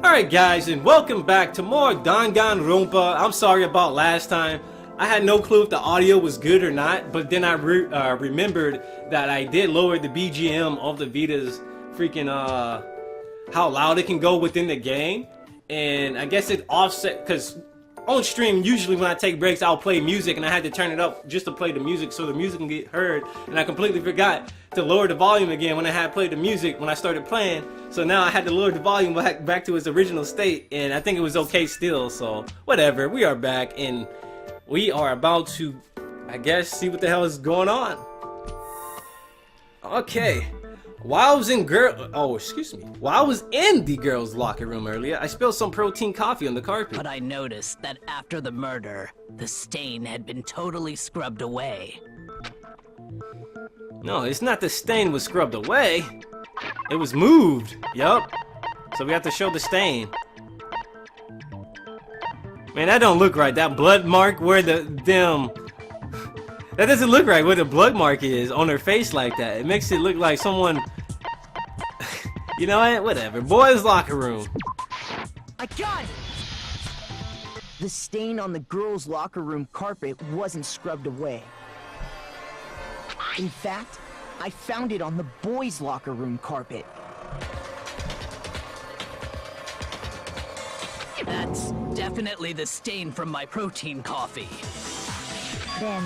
Alright guys, and welcome back to more Dangan Ronpa. I'm sorry about last time. I had no clue if the audio was good or not, but then I remembered that I did lower the BGM of the Vita's freaking, how loud it can go within the game. And I guess it offset, because on stream, usually when I take breaks, I'll play music, and I had to turn it up just to play the music so the music can get heard. And I completely forgot to lower the volume again when I had played the music when I started playing. So now I had to lower the volume back to its original state, and I think it was okay still. So whatever, we are back, and we are about to, I guess, see what the hell is going on. Okay. While I was in the girls' locker room earlier, I spilled some protein coffee on the carpet. But I noticed that after the murder, the stain had been totally scrubbed away. No, it's not the stain was scrubbed away. It was moved. Yup. So we have to show the stain. Man, that don't look right. That blood mark where that doesn't look right where the blood mark is on her face like that. It makes it look like someone... You know what? Whatever. Boys' locker room. I got it! The stain on the girls' locker room carpet wasn't scrubbed away. In fact, I found it on the boys' locker room carpet. That's definitely the stain from my protein coffee. Then,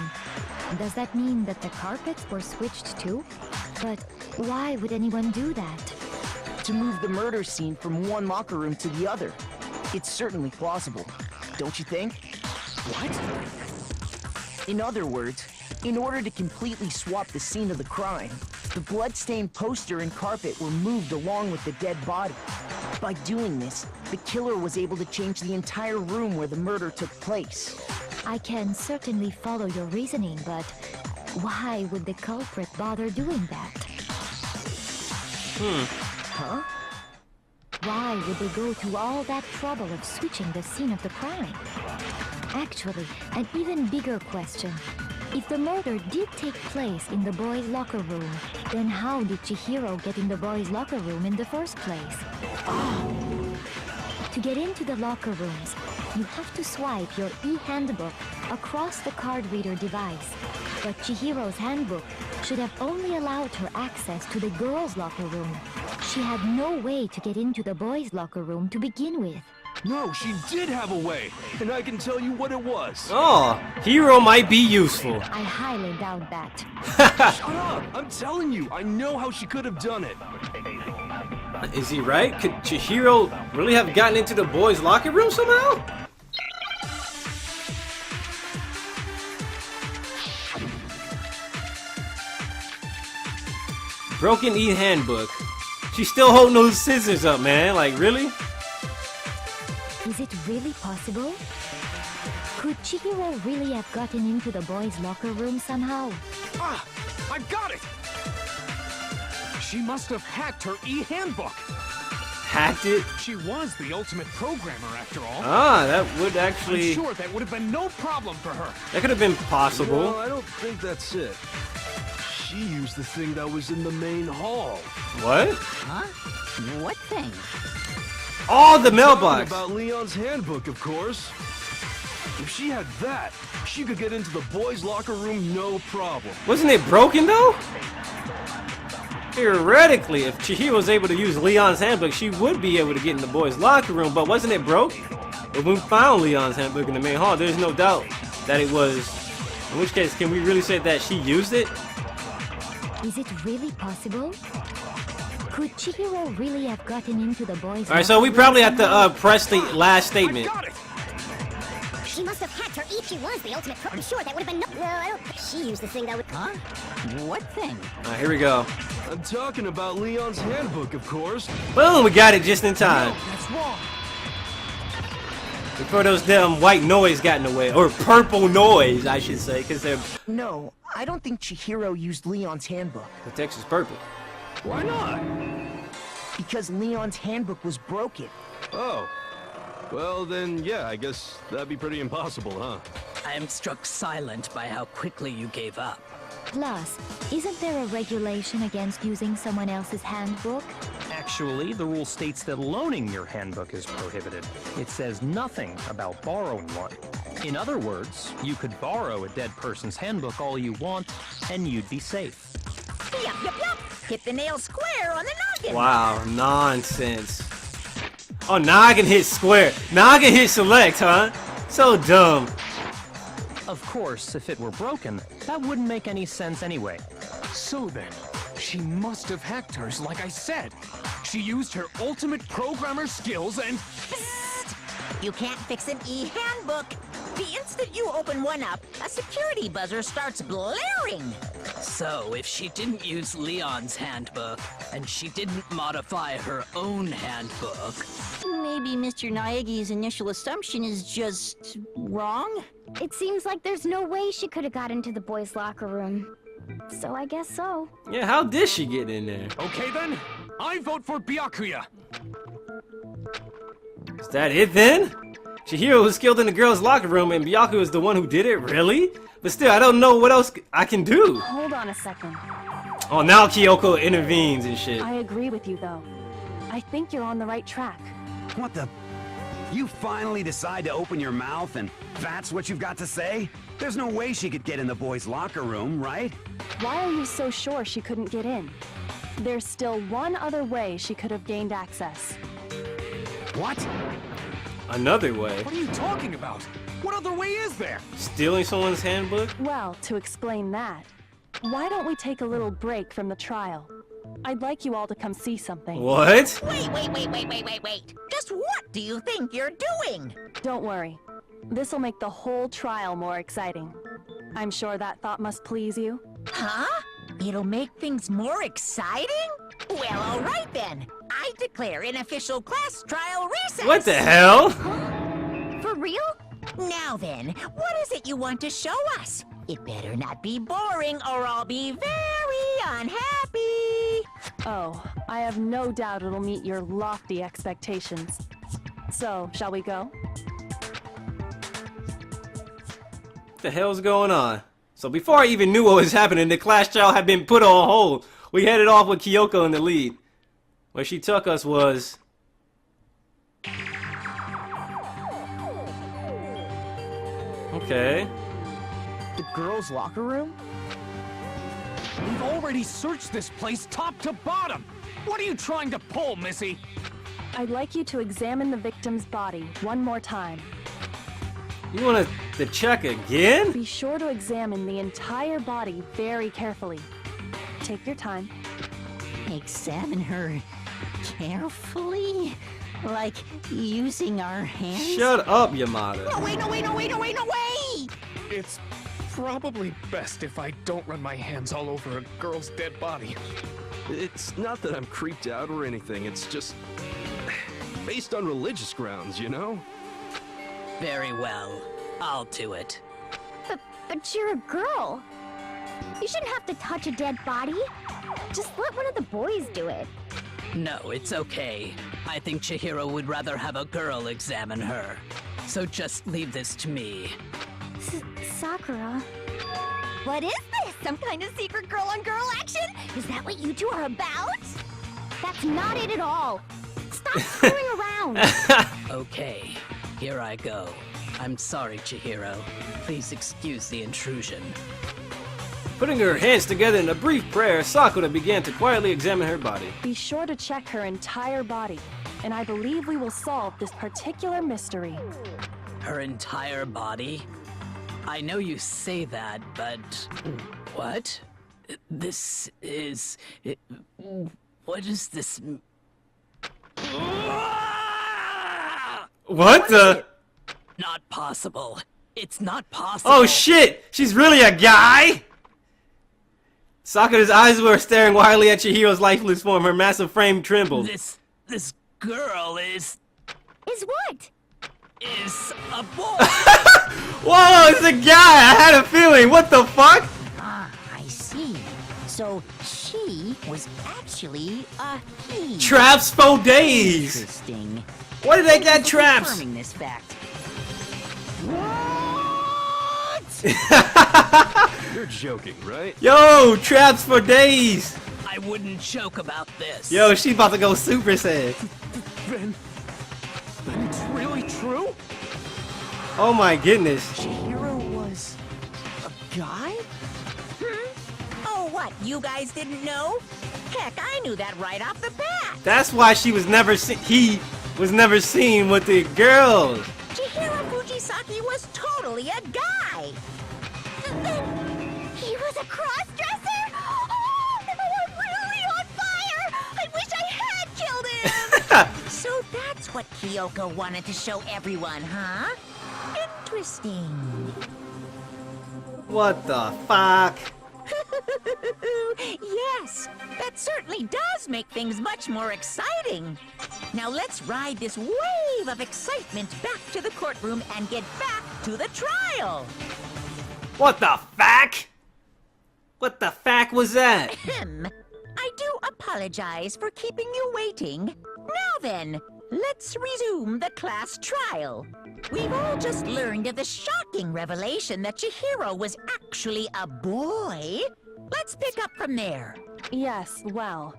does that mean that the carpets were switched too? But why would anyone do that? To move the murder scene from one locker room to the other. It's certainly plausible, don't you think? What? In other words, in order to completely swap the scene of the crime, the bloodstained poster and carpet were moved along with the dead body. By doing this, the killer was able to change the entire room where the murder took place. I can certainly follow your reasoning, but why would the culprit bother doing that? Huh? Why would they go to all that trouble of switching the scene of the crime? Actually, an even bigger question. If the murder did take place in the boys' locker room, then how did Chihiro get in the boys' locker room in the first place? To get into the locker rooms, you have to swipe your e-handbook across the card reader device. But Chihiro's handbook should have only allowed her access to the girls' locker room. She had no way to get into the boys' locker room to begin with. No, she did have a way, and I can tell you what it was. Oh, Hero might be useful. I highly doubt that. Shut up! I'm telling you, I know how she could have done it. Is he right? Could Chihiro really have gotten into the boys' locker room somehow? Broken e-handbook. She's still holding those scissors up, man. Like, really? Is it really possible? Could Chihiro really have gotten into the boys' locker room somehow? Ah! I got it! She must have hacked her e-handbook. Hacked it? She was the ultimate programmer, after all. Ah, that would actually... I'm sure that would have been no problem for her. That could have been possible. No, I don't think that's it. She used the thing that was in the main hall. What? Huh? What thing? Oh, the mailbox. About Leon's handbook, of course. If she had that, she could get into the boys' locker room no problem. Wasn't it broken, though? Theoretically, if Chihiro was able to use Leon's handbook, she would be able to get in the boys' locker room, but wasn't it broke? If we found Leon's handbook in the main hall, there's no doubt that it was. In which case, can we really say that she used it? Is it really possible? Could Chihiro really have gotten into the boys' Alright, so we probably have to press the last I statement. got it! She must have hacked her She was the ultimate pro. I'm sure that would have been no... Well, I don't... She used the thing that would... Huh? What thing? Alright, here we go. I'm talking about Leon's handbook, of course. Boom, we got it just in time. No, that's wrong. Before those damn white noise got in the way. Or purple noise, I should say, because they're... No, I don't think Chihiro used Leon's handbook. The text is purple. Why not? Because Leon's handbook was broken. Oh. Well, then, yeah, I guess that'd be pretty impossible, huh? I am struck silent by how quickly you gave up. Plus, isn't there a regulation against using someone else's handbook? Actually, the rule states that loaning your handbook is prohibited. It says nothing about borrowing one. In other words, you could borrow a dead person's handbook all you want, and you'd be safe. Yup, yup, yup. Hit the nail square on the noggin. Wow, nonsense. Oh, now I can hit square. Now I can hit select, huh? So dumb. Of course, if it were broken, that wouldn't make any sense anyway. So then, she must have hacked hers, like I said. She used her ultimate programmer skills and... Psst! You can't fix an e-handbook. The instant you open one up, a security buzzer starts blaring. So, if she didn't use Leon's handbook, and she didn't modify her own handbook... Maybe Mr. Naegi's initial assumption is just wrong? It seems like there's no way she could have got into the boys' locker room. So I guess so. Yeah, how did she get in there? Okay then, I vote for Byakuya. Is that it then? Chihiro was killed in the girls' locker room and Byakuya is the one who did it? Really? But still, I don't know what else I can do. Hold on a second. Oh, now Kyoko intervenes and shit. I agree with you, though. I think you're on the right track. What the? You finally decide to open your mouth and that's what you've got to say? There's no way she could get in the boys' locker room, right? Why are you so sure she couldn't get in? There's still one other way she could have gained access. What? Another way? What are you talking about? What other way is there? Stealing someone's handbook? Well, to explain that, why don't we take a little break from the trial? I'd like you all to come see something. What? Wait. Just what do you think you're doing? Don't worry. This'll make the whole trial more exciting. I'm sure that thought must please you. Huh? It'll make things more exciting? Well, all right then. I declare an official class trial recess. What the hell? For real? Now then, what is it you want to show us? It better not be boring or I'll be very unhappy. Oh, I have no doubt it'll meet your lofty expectations. So, shall we go? What the hell's going on? So before I even knew what was happening, the class trial had been put on hold. We headed off with Kyoko in the lead. Where she took us was... Okay. The girls' locker room? We've already searched this place top to bottom. What are you trying to pull, Missy? I'd like you to examine the victim's body one more time. You want to check again? Be sure to examine the entire body very carefully. Take your time. Examine her carefully? Like using our hands? Shut up, Yamada. No way! It's probably best if I don't run my hands all over a girl's dead body. It's not that I'm creeped out or anything, it's just... based on religious grounds, you know? Very well. I'll do it. But you're a girl. You shouldn't have to touch a dead body. Just let one of the boys do it. No, it's okay. I think Chihiro would rather have a girl examine her. So just leave this to me. Sakura. What is this? Some kind of secret girl-on-girl action? Is that what you two are about? That's not it at all. Stop screwing around. Okay, here I go. I'm sorry, Chihiro. Please excuse the intrusion. Putting her hands together in a brief prayer, Sakura began to quietly examine her body. Be sure to check her entire body, and I believe we will solve this particular mystery. Her entire body? I know you say that, but... What? This is... What is this... What the... Not possible. It's not possible. Oh shit! She's really a guy? Sakura's eyes were staring wildly at Chihiro's lifeless form. Her massive frame trembled. This girl is what? Is a boy. Whoa, it's a guy! I had a feeling. What the fuck? Ah, I see. So she was actually a he. Traps for days. Interesting. Why did they get traps? Confirming this fact. You're joking, right? Yo, traps for days. I wouldn't joke about this. Yo, she about to go Super Saiyan. Then it's really true? Oh my goodness. Chihiro was a guy? Oh, what? You guys didn't know? Heck, I knew that right off the bat. That's why she was never seen. He was never seen with the girls. Chihiro Fujisaki was totally a guy. He was a cross-dresser? Oh, I'm really on fire! I wish I had killed him! So that's what Kyoko wanted to show everyone, huh? Interesting. What the fuck? Yes, that certainly does make things much more exciting. Now let's ride this wave of excitement back to the courtroom and get back to the trial. What the fuck? What the fuck was that? I do apologize for keeping you waiting. Now then, let's resume the class trial. We've all just learned of the shocking revelation that Chihiro was actually a boy. Let's pick up from there. Yes, well,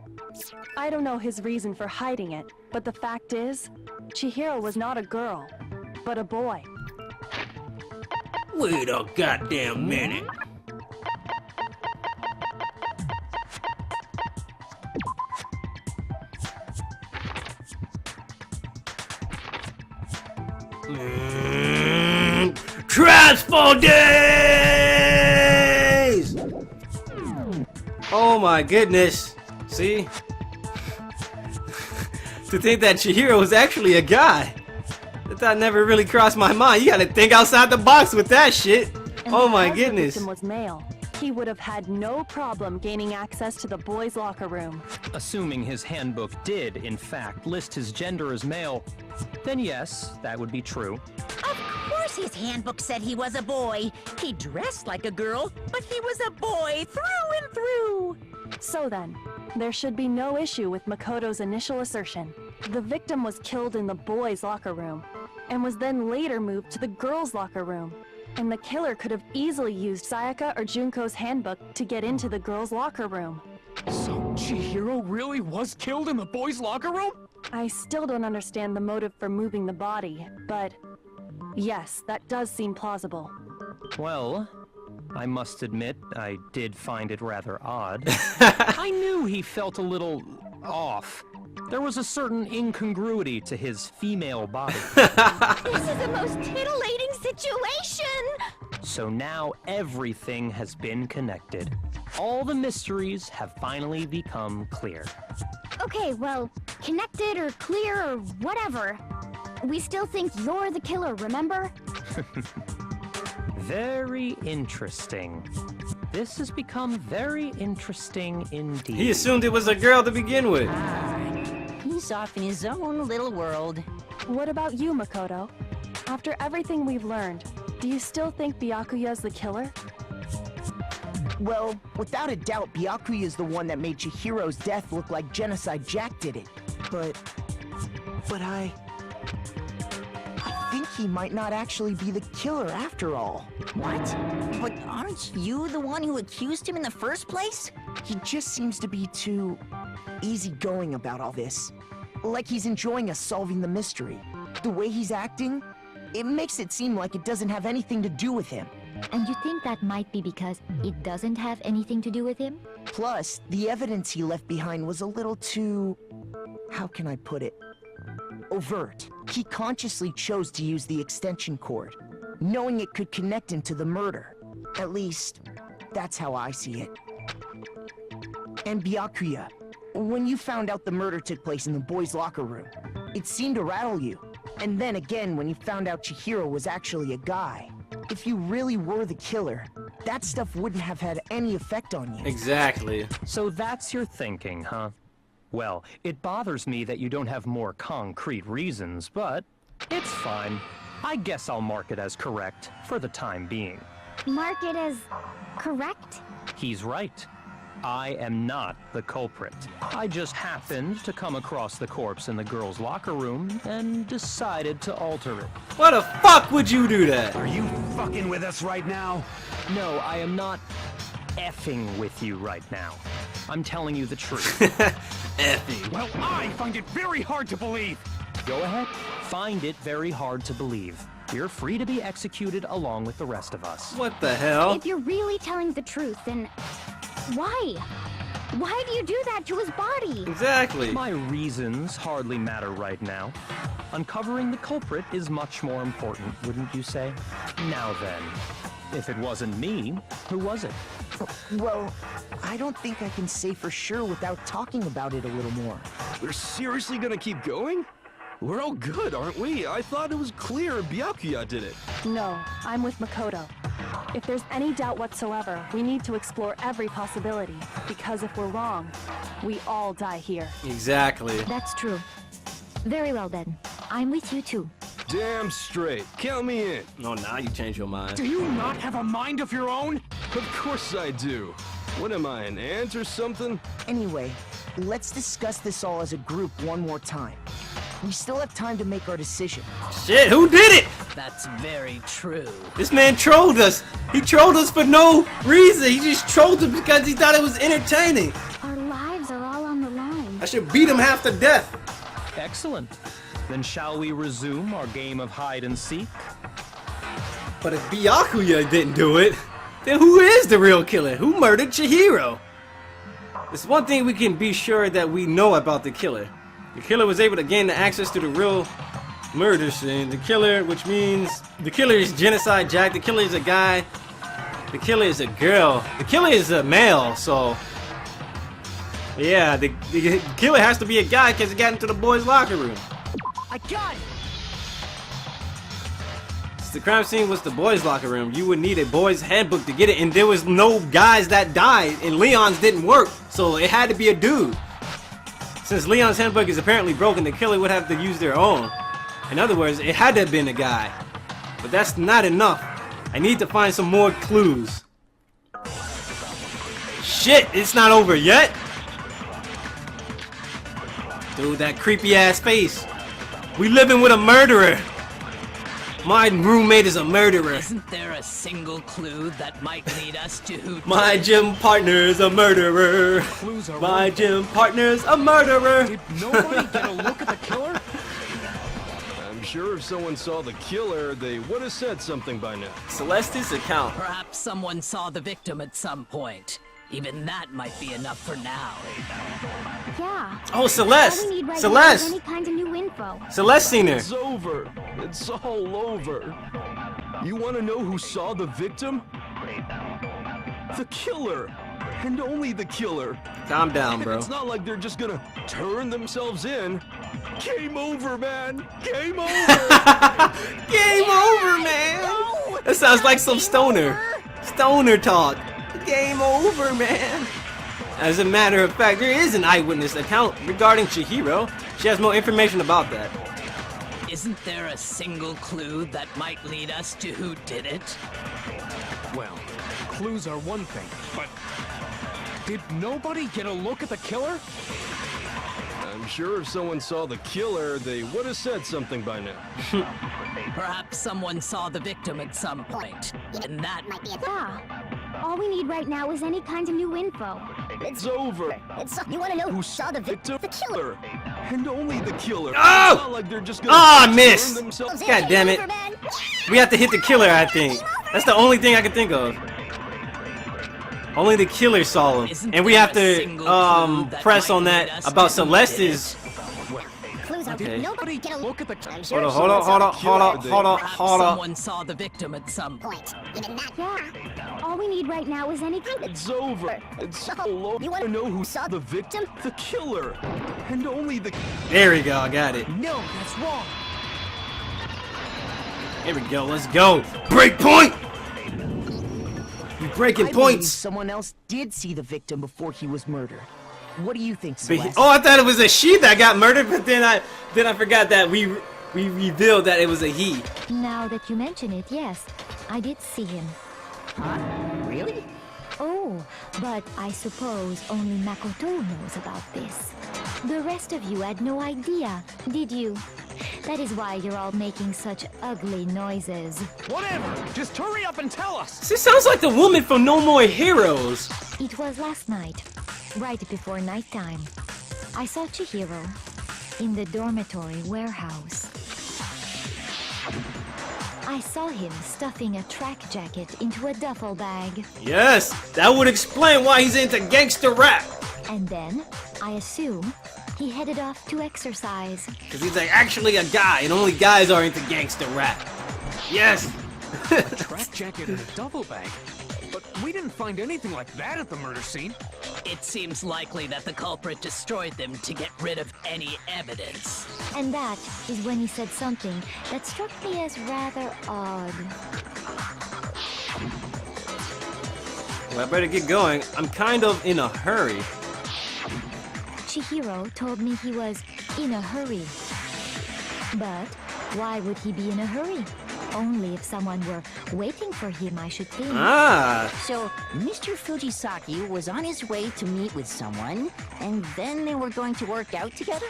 I don't know his reason for hiding it, but the fact is, Chihiro was not a girl, but a boy. Wait a goddamn minute. Transfer days! Oh my goodness. See? To think that Chihiro was actually a guy. That never really crossed my mind. You gotta think outside the box with that shit. And Oh my because goodness. The victim was male, he would have had no problem gaining access to the boys' locker room. Assuming his handbook did, in fact, list his gender as male, then yes, that would be true. Of course his handbook said he was a boy. He dressed like a girl, but he was a boy through and through. So then, there should be no issue with Makoto's initial assertion. The victim was killed in the boys' locker room, and was then later moved to the girls' locker room. And the killer could have easily used Sayaka or Junko's handbook to get into the girls' locker room. So Chihiro really was killed in the boys' locker room? I still don't understand the motive for moving the body, but yes, that does seem plausible. Well, I must admit, I did find it rather odd. I knew he felt a little off. There was a certain incongruity to his female body. This is the most titillating situation! So now everything has been connected. All the mysteries have finally become clear. Okay, well, connected or clear or whatever. We still think you're the killer, remember? Very interesting. This has become very interesting indeed. He assumed it was a girl to begin with. He's off in his own little world. What about you, Makoto? After everything we've learned, do you still think Byakuya's the killer? Well, without a doubt, Byakuya is the one that made Chihiro's death look like Genocide Jack did it. But I think he might not actually be the killer after all. What? But aren't you the one who accused him in the first place? He just seems to be too easygoing about all this. Like he's enjoying us solving the mystery. The way he's acting, it makes it seem like it doesn't have anything to do with him. And you think that might be because it doesn't have anything to do with him? Plus, the evidence he left behind was a little too... how can I put it? Overt. He consciously chose to use the extension cord, knowing it could connect him to the murder. At least, that's how I see it. And Byakuya, when you found out the murder took place in the boys' locker room, it seemed to rattle you. And then again, when you found out Chihiro was actually a guy. If you really were the killer, that stuff wouldn't have had any effect on you. Exactly. So that's your thinking, huh? Well, it bothers me that you don't have more concrete reasons, but it's fine. I guess I'll mark it as correct for the time being. Mark it as correct? He's right. I am not the culprit. I just happened to come across the corpse in the girls' locker room and decided to alter it. Why the fuck would you do that? Are you fucking with us right now? No, I am not effing with you right now. I'm telling you the truth. Effing. Well, I find it very hard to believe. Go ahead. Find it very hard to believe. You're free to be executed along with the rest of us. What the hell? If you're really telling the truth, then why? Why do you do that to his body? Exactly. My reasons hardly matter right now. Uncovering the culprit is much more important, wouldn't you say? Now then, if it wasn't me, who was it? Well, I don't think I can say for sure without talking about it a little more. We're seriously gonna keep going? We're all good, aren't we? I thought it was clear Byakuya did it. No, I'm with Makoto. If there's any doubt whatsoever, we need to explore every possibility. Because if we're wrong, we all die here. Exactly. That's true. Very well then. I'm with you too. Damn straight. Count me in. No, now you change your mind. Do you not have a mind of your own? Of course I do. What am I, an ant or something? Anyway, let's discuss this all as a group one more time. We still have time to make our decision. Shit, who did it? That's very true. This man trolled us. He trolled us for no reason. He just trolled us because he thought it was entertaining. Our lives are all on the line. I should beat him half to death. Excellent. Then shall we resume our game of hide and seek? But if Byakuya didn't do it, then who is the real killer? Who murdered Chihiro? There's one thing we can be sure that we know about the killer. The killer was able to gain the access to the real murder scene. The killer, which means the killer is Genocide Jack. The killer is a guy. The killer is a girl. The killer is a male, so yeah, the killer has to be a guy because he got into the boys' locker room. I got it! The crime scene was the boys' locker room. You would need a boys' handbook to get it, and there was no guys that died, and Leon's didn't work, so it had to be a dude. Since Leon's handbook is apparently broken, the killer would have to use their own. In other words, it had to have been a guy. But that's not enough. I need to find some more clues. Shit, it's not over yet? Dude, that creepy ass face. We living with a murderer. My roommate is a murderer. Isn't there a single clue that might lead us to who My gym partner's a murderer. Clues are My gym partner's a murderer. Did nobody get a look at the killer? I'm sure if someone saw the killer, they would have said something by now. Celeste's account. Perhaps someone saw the victim at some point. Even that might be enough for now. Yeah. Oh, Celeste. All we need right now is Celeste. any kind of new info. Celeste seen her. It's over. It's all over. You want to know who saw the victim? The killer. And only the killer. Calm down, bro. It's not like they're just gonna turn themselves in. Game over, man. Game over. Game over, man. That sounds like some stoner talk. Game over, man. As a matter of fact, there is an eyewitness account regarding Chihiro. She has more information about that. Isn't there a single clue that might lead us to who did it? Well, clues are one thing, but did nobody get a look at the killer? I'm sure if someone saw the killer, they would have said something by now. Perhaps someone saw the victim at some point, and that might be Yeah. All we need right now is any kind of new info. It's over. You want to know Who saw the victim? The killer. And only the killer. Oh! It's not like they're just gonna Ah, turn miss. themselves. God damn it. We have to hit the killer, I think. That's the only thing I can think of. Only the killer saw him. And we have to press on that about Celeste's. Okay. Nobody get a look at the Hold Hold on. someone saw the victim at some point. Yeah. All we need right now is any kind of... It's over. It's so low. You want to know who saw the victim? The killer. And only the... There we go, I got it. No, that's wrong. Here we go, let's go. Break point! You breaking I believe points! someone else did see the victim before he was murdered. What do you think, But Celeste? oh, I thought it was a she that got murdered, but then I forgot that we revealed that it was a he. Now that you mention it, yes, I did see him. Huh? Really? Oh, but I suppose only Makoto knows about this. The rest of you had no idea, did you? That is why you're all making such ugly noises. Whatever! Just hurry up and tell us! This sounds like the woman from No More Heroes. It was last night. right before nighttime. I saw Chihiro in the dormitory warehouse. I saw him stuffing a track jacket into a duffel bag. Yes, that would explain why he's into gangster rap. And then, I assume, he headed off to exercise. Because he's like actually a guy, and only guys are into gangster rap. Yes. A track jacket and a duffel bag. But we didn't find anything like that at the murder scene. It seems likely that the culprit destroyed them to get rid of any evidence. And that is when he said something that struck me as rather odd. Well, I better get going. I'm kind of in a hurry. Chihiro told me he was in a hurry. But why would he be in a hurry? Only if someone were waiting for him, I should think. Ah. So, Mr. Fujisaki was on his way to meet with someone, and then they were going to work out together?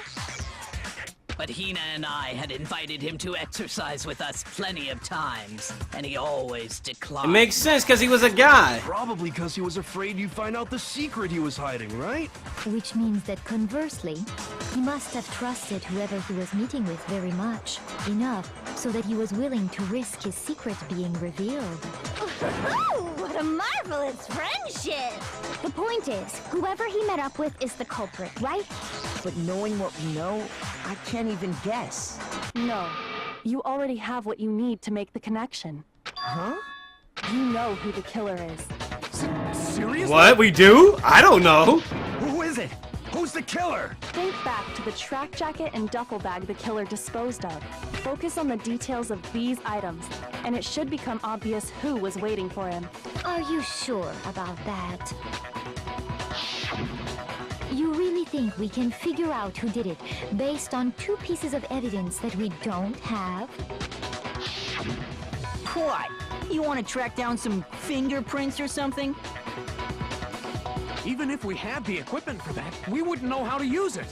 But Hina and I had invited him to exercise with us plenty of times, and he always It declined. makes sense because he was a guy. Probably because he was afraid you'd find out the secret he was hiding, right? Which means that conversely, he must have trusted whoever he was meeting with very much. Enough so that he was willing to risk his secret being revealed. Oh, what a marvelous friendship! The point is, whoever he met up with is the culprit, right? But knowing what we know, I can't even guess. No. You already have what you need to make the connection. Huh? You know who the killer is. Seriously? What? We do? I don't know. Who is it? Who's the killer? Think back to the track jacket and duffel bag the killer disposed of. Focus on the details of these items, and it should become obvious who was waiting for him. Are you sure about that? You really think we can figure out who did it based on two pieces of evidence that we don't have? What? You want to track down some fingerprints or something? Even if we had the equipment for that, we wouldn't know how to use it.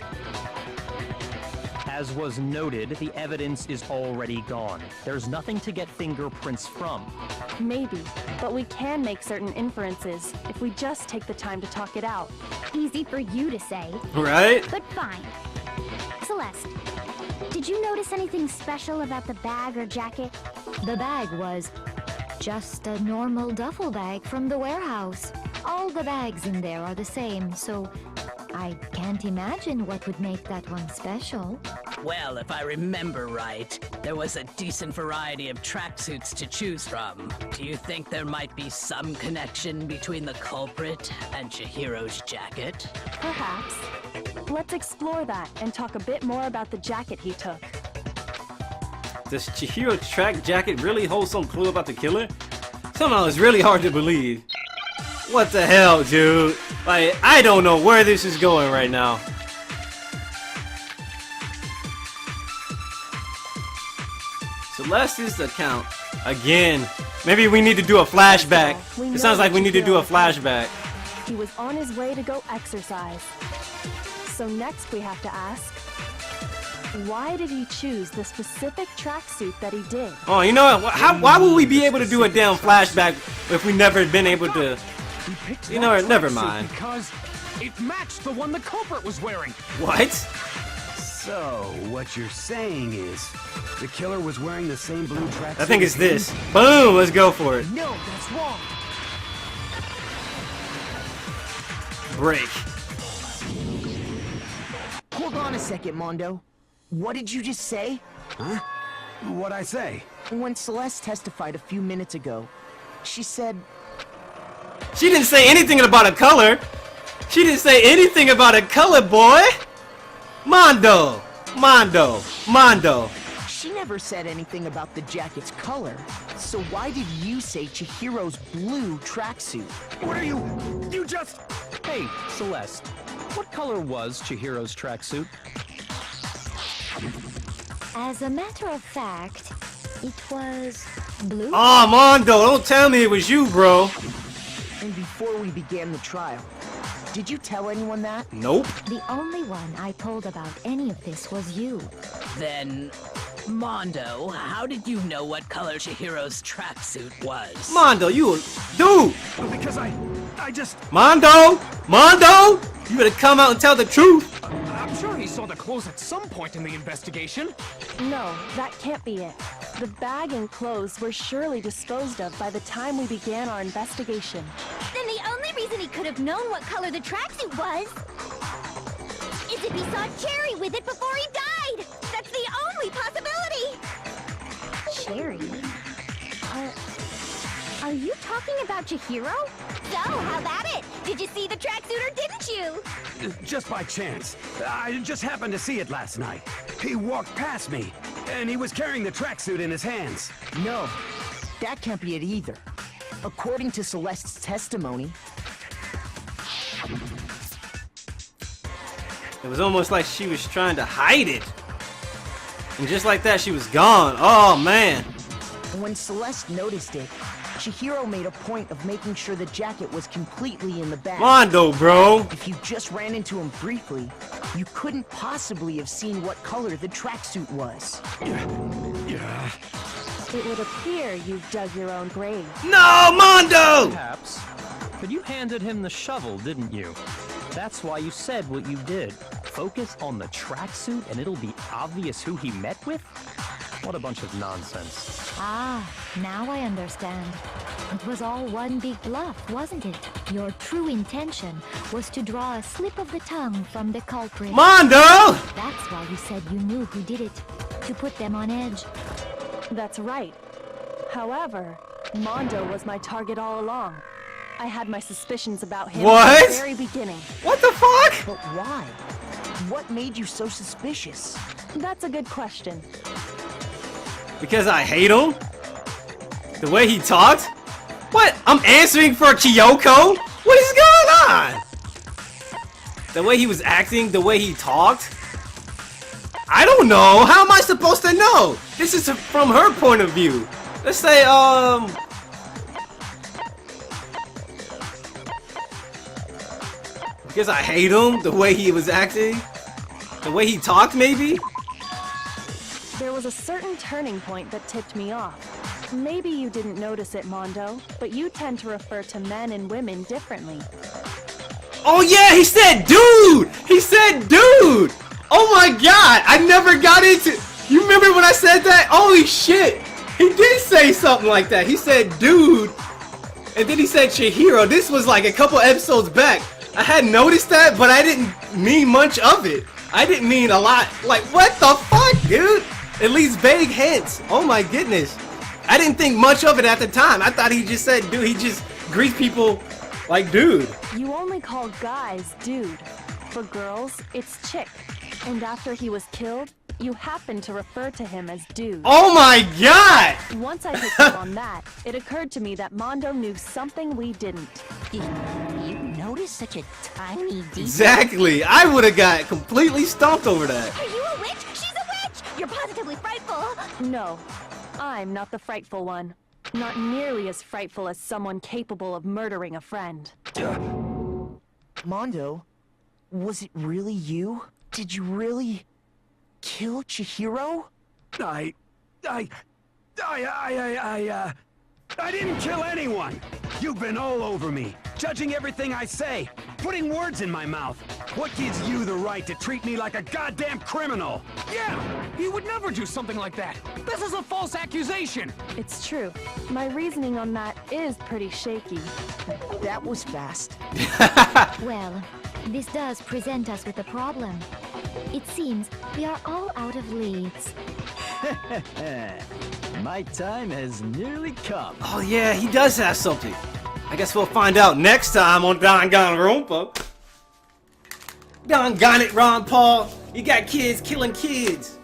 As was noted, the evidence is already gone. There's nothing to get fingerprints from. Maybe, but we can make certain inferences if we just take the time to talk it out. Easy for you to say. Right? But fine. Celeste, did you notice anything special about the bag or jacket? The bag was just a normal duffel bag from the warehouse. All the bags in there are the same, so I can't imagine what would make that one special. Well, if I remember right, there was a decent variety of tracksuits to choose from. Do you think there might be some connection between the culprit and Chihiro's jacket? Perhaps. Let's explore that and talk a bit more about the jacket he took. Does Chihiro's track jacket really hold some clue about the killer? Somehow it's really hard to believe. What the hell, dude? Like, I don't know where this is going right now. Celeste's account. Again. Maybe we need to do a flashback. It sounds like we need to do a flashback. He was on his way to go exercise. So next we have to ask, why did he choose the specific tracksuit that he did? Oh, you know what? Why would we be able to do a damn flashback if we never been able to... You know what? Never mind. Because it matched the one the culprit was wearing. What? So, what you're saying is, the killer was wearing the same blue tracksuit? I think it's this. Boom! Let's go for it. No, that's wrong. Break. Hold on a second, Mondo. What did you just say? Huh? What'd I say? When Celeste testified a few minutes ago, she said... She didn't say anything about a color. She didn't say anything about a color, boy. Mondo. Mondo. Mondo. She never said anything about the jacket's color. So why did you say Chihiro's blue tracksuit? What are you... You just... Hey, Celeste, what color was Chihiro's tracksuit? As a matter of fact, it was blue. Oh, Mondo, don't tell me it was you, bro. And before we began the trial, did you tell anyone that? Nope. The only one I told about any of this was you. Then, Mondo, how did you know what color Chihiro's tracksuit was? Mondo, you... Dude! Because I just... Mondo! Mondo! You better come out and tell the truth. I'm sure he saw the clothes at some point in the investigation. No, that can't be it. The bag and clothes were surely disposed of by the time we began our investigation. Then the only reason he could have known what color the tracksuit was is if he saw Cherry with it before he died. That's the only possibility. Cherry? Are you talking about Chihiro? So, how about it? Did you see the tracksuit or didn't you? Just by chance. I just happened to see it last night. He walked past me, and he was carrying the tracksuit in his hands. No, that can't be it either. According to Celeste's testimony, It was almost like she was trying to hide it. And just like that, she was gone. Oh, man. when Celeste noticed it, Chihiro made a point of making sure the jacket was completely in the bag. Mondo, bro! If you just ran into him briefly, you couldn't possibly have seen what color the tracksuit was. It would appear you dug your own grave. No, Mondo! Perhaps. But you handed him the shovel, didn't you? That's why you said what you did. Focus on the tracksuit and it'll be obvious who he met with? What a bunch of nonsense. Ah, now I understand. It was all one big bluff, wasn't it? Your true intention was to draw a slip of the tongue from the culprit. Mondo! That's why you said you knew who did it. To put them on edge. That's right. However, Mondo was my target all along. I had my suspicions about him What? from the very beginning. What the fuck? But why? What made you so suspicious? That's a good question. Because I hate him? The way he talked? What? I'm answering for Kyoko? What is going on? The way he was acting, the way he talked? I don't know. How am I supposed to know? This is from her point of view. Let's say, because I hate him, the way he was acting, the way he talked, maybe? There was a certain turning point that tipped me off. Maybe you didn't notice it, Mondo, but you tend to refer to men and women differently. Oh yeah, he said dude! He said dude! Oh my god, I never got into... You remember when I said that? Holy shit! He did say something like that. He said dude, and then he said Chihiro. This was like a couple episodes back. I had noticed that, but I didn't mean much of it. I didn't mean a lot. Like, what the fuck, dude? At least vague hints. Oh my goodness. I didn't think much of it at the time. I thought he just said dude. He just greets people like dude. You only call guys dude. For girls, it's chick. And after he was killed, you happened to refer to him as dude. Oh my god! Once I picked up on that, it occurred to me that Mondo knew something we didn't. You notice such a tiny detail? Exactly. I would have got completely stomped over that. Are you a witch? She's a witch! You're positively frightful! No, I'm not the frightful one. Not nearly as frightful as someone capable of murdering a friend. Mondo, was it really you? Did you really kill Chihiro? I didn't kill anyone! You've been all over me, judging everything I say, putting words in my mouth. What gives you the right to treat me like a goddamn criminal? Yeah, he would never do something like that. This is a false accusation. It's true. My reasoning on that is pretty shaky. That was fast. Well, this does present us with a problem. It seems we are all out of leads. My time has nearly come. Oh yeah, he does have something. I guess we'll find out next time on Dangan Ronpa. Dangan it, Ron Paul. You got kids killing kids.